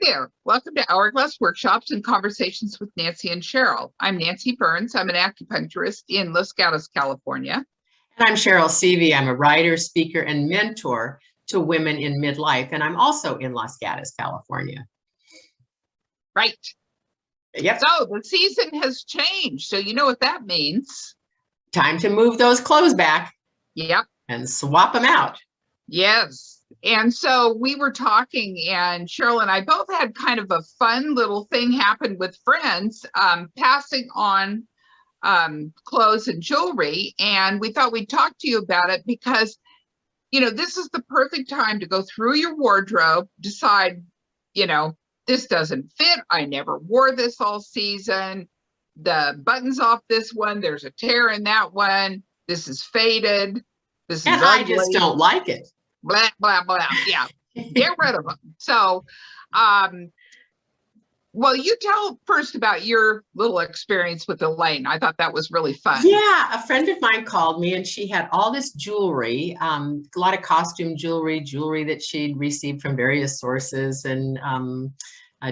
there. Welcome to Hourglass Workshops and Conversations with Nancy and Cheryl. I'm Nancy Burns. I'm an acupuncturist in Los Gatos, California. And I'm Cheryl Seavey. I'm a writer, speaker, and mentor to women in midlife. And I'm also in Los Gatos, California. Right. Yep. So the season has changed. So you know what that means. Time to move those clothes back. Yep. And swap them out. Yes. And so we were talking, and Cheryl and I both had kind of a fun little thing happen with friends, passing on clothes and jewelry. And we thought we'd talk to you about it because, you know, this is the perfect time to go through your wardrobe, decide, you know, this doesn't fit. I never wore this all season. The button's off this one. There's a tear in that one. This is faded. This is ugly. I just don't like it. Blah, blah, blah. Yeah. Get rid of them. So, well, you tell first about your little experience with Elaine. I thought that was really fun. Yeah, a friend of mine called me and she had all this jewelry, a lot of costume jewelry that she'd received from various sources and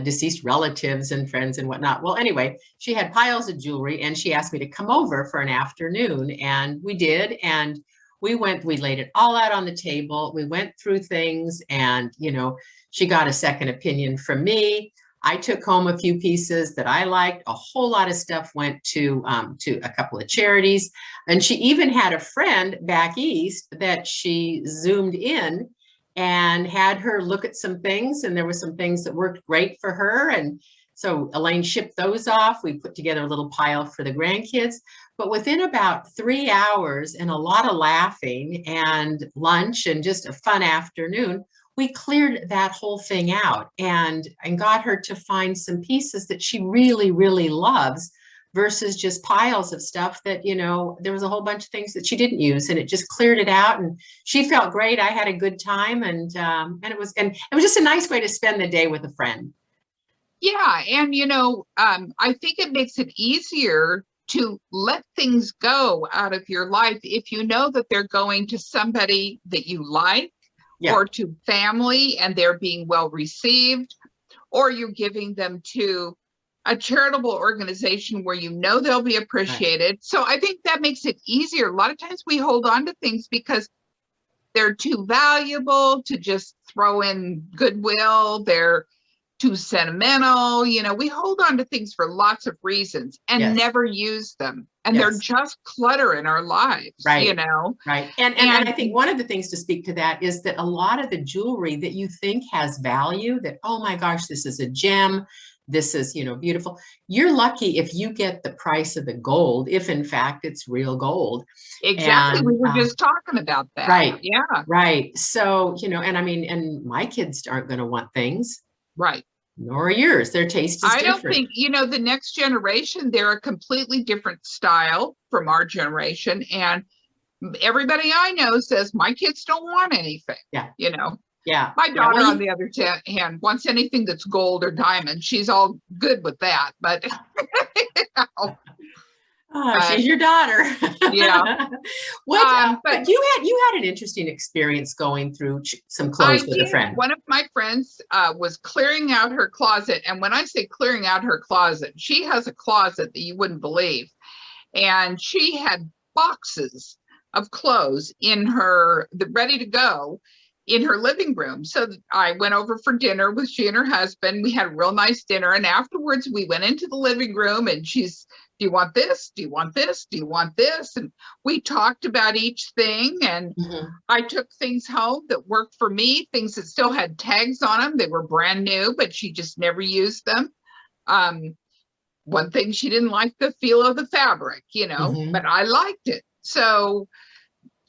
deceased relatives and friends and whatnot. Well, anyway, she had piles of jewelry and she asked me to come over for an afternoon, and we did. And we laid it all out on the table. We went through things, and, you know, she got a second opinion from me. I took home a few pieces that I liked. A whole lot of stuff went to a couple of charities. And she even had a friend back east that she zoomed in and had her look at some things. And there were some things that worked great for her. And so Elaine shipped those off. We put together a little pile for the grandkids. But within about 3 hours and a lot of laughing and lunch and just a fun afternoon, we cleared that whole thing out and got her to find some pieces that she really, really loves versus just piles of stuff that, you know, there was a whole bunch of things that she didn't use, and it just cleared it out. And she felt great. I had a good time, and it was just a nice way to spend the day with a friend. Yeah. And, you know, I think it makes it easier to let things go out of your life if you know that they're going to somebody that you like, yeah, or to family and they're being well received, or you're giving them to a charitable organization where you know they'll be appreciated. Right. So I think that makes it easier. A lot of times we hold on to things because they're too valuable to just throw in Goodwill. They're too sentimental. You know, we hold on to things for lots of reasons and yes, never use them. And yes, they're just clutter in our lives, right, you know? Right. And I think one of the things to speak to that is that a lot of the jewelry that you think has value, that, oh my gosh, this is a gem, this is, you know, beautiful. You're lucky if you get the price of the gold, if in fact it's real gold. Exactly. And we were just talking about that. Right. Yeah. Right. So, you know, and I mean, and my kids aren't going to want things. Right. Nor yours. Their taste is different. I don't think, you know, the next generation, they're a completely different style from our generation. And everybody I know says my kids don't want anything. Yeah. You know? Yeah. My daughter, on the other hand, wants anything that's gold or diamond. She's all good with that. But you know, she's your daughter. Yeah. But you had an interesting experience going through some clothes with a friend. One of my friends was clearing out her closet. And when I say clearing out her closet, she has a closet that you wouldn't believe. And she had boxes of clothes in her, ready to go, in her living room. So I went over for dinner with she and her husband. We had a real nice dinner. And afterwards we went into the living room and she's, do you want this? Do you want this? Do you want this? And we talked about each thing. And I took things home that worked for me, things that still had tags on them. They were brand new, but she just never used them. One thing, she didn't like the feel of the fabric, you know, but I liked it. So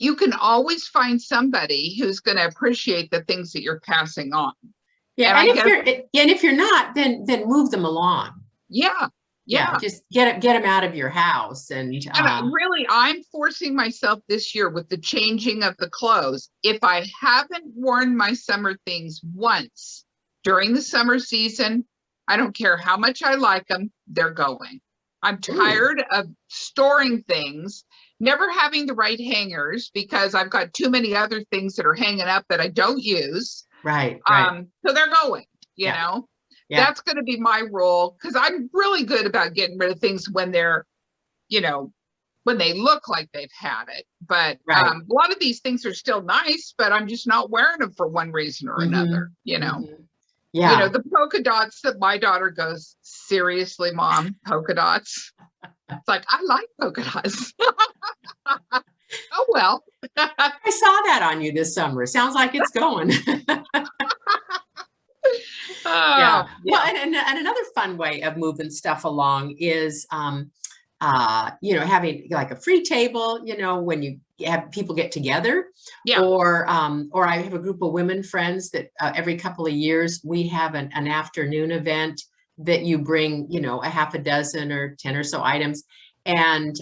you can always find somebody who's going to appreciate the things that you're passing on. Yeah. And if you're not, then move them along. Yeah. Yeah. Just get them out of your house. And really, I'm forcing myself this year with the changing of the clothes. If I haven't worn my summer things once during the summer season, I don't care how much I like them, they're going. I'm tired of storing things, never having the right hangers because I've got too many other things that are hanging up that I don't use. Right. So they're going, you know. Yeah. That's going to be my role, because I'm really good about getting rid of things when they're, you know, when they look like they've had it. But Right. a lot of these things are still nice, but I'm just not wearing them for one reason or another, you know. Yeah. The polka dots that my daughter goes, seriously, mom, polka dots? It's like, I like polka dots. Oh, well. I saw that on you this summer. Sounds like it's going. Yeah. Well, and another fun way of moving stuff along is, having like a free table, when you have people get together, Yeah. or I have a group of women friends that every couple of years we have an afternoon event that you bring, a half a dozen or 10 or so items, and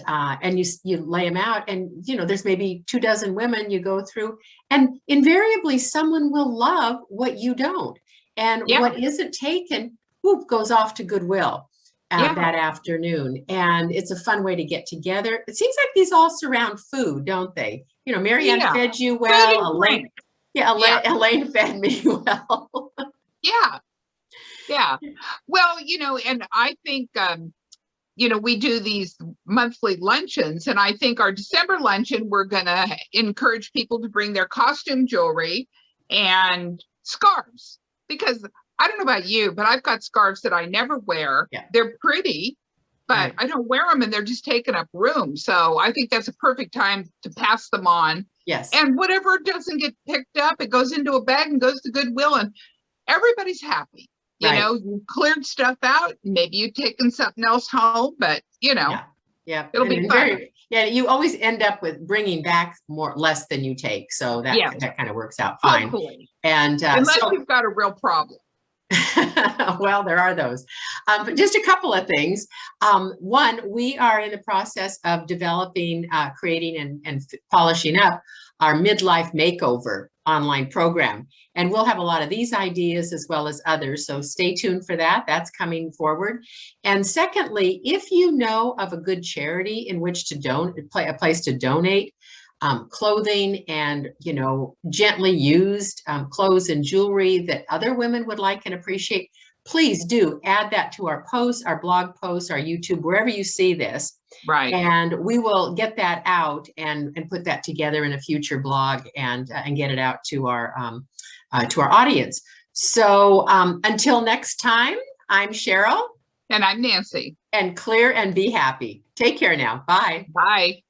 you lay them out, and there's maybe 24 women you go through, and invariably someone will love what you don't, and Yeah. what isn't taken, whoop, goes off to Goodwill that afternoon. And it's a fun way to get together. It seems like these all surround food, don't they? Marianne fed you well. Elaine, Elaine fed me well. Yeah. Well, and I think, we do these monthly luncheons, and I think our December luncheon, we're going to encourage people to bring their costume jewelry and scarves, because I don't know about you, but I've got scarves that I never wear. Yeah. They're pretty, but I don't wear them, and they're just taking up room. So I think that's a perfect time to pass them on. Yes. And whatever doesn't get picked up, it goes into a bag and goes to Goodwill, and everybody's happy. You cleared stuff out. Maybe you've taken something else home, but Yeah. It'll be fun. You always end up with bringing back less than you take. So that kind of works out fine. Hopefully. And unless you've got a real problem. Well, there are those. But just a couple of things. One, we are in the process of developing, creating, and polishing up our midlife makeover online program. And we'll have a lot of these ideas as well as others. So stay tuned for that. That's coming forward. And secondly, if you know of a good charity in which to a place to donate clothing and, gently used clothes and jewelry that other women would like and appreciate, please do add that to our posts, our blog posts, our YouTube, wherever you see this. Right. And we will get that out and put that together in a future blog and get it out to our audience. So until next time, I'm Cheryl. And I'm Nancy. And clear and be happy. Take care now. Bye. Bye.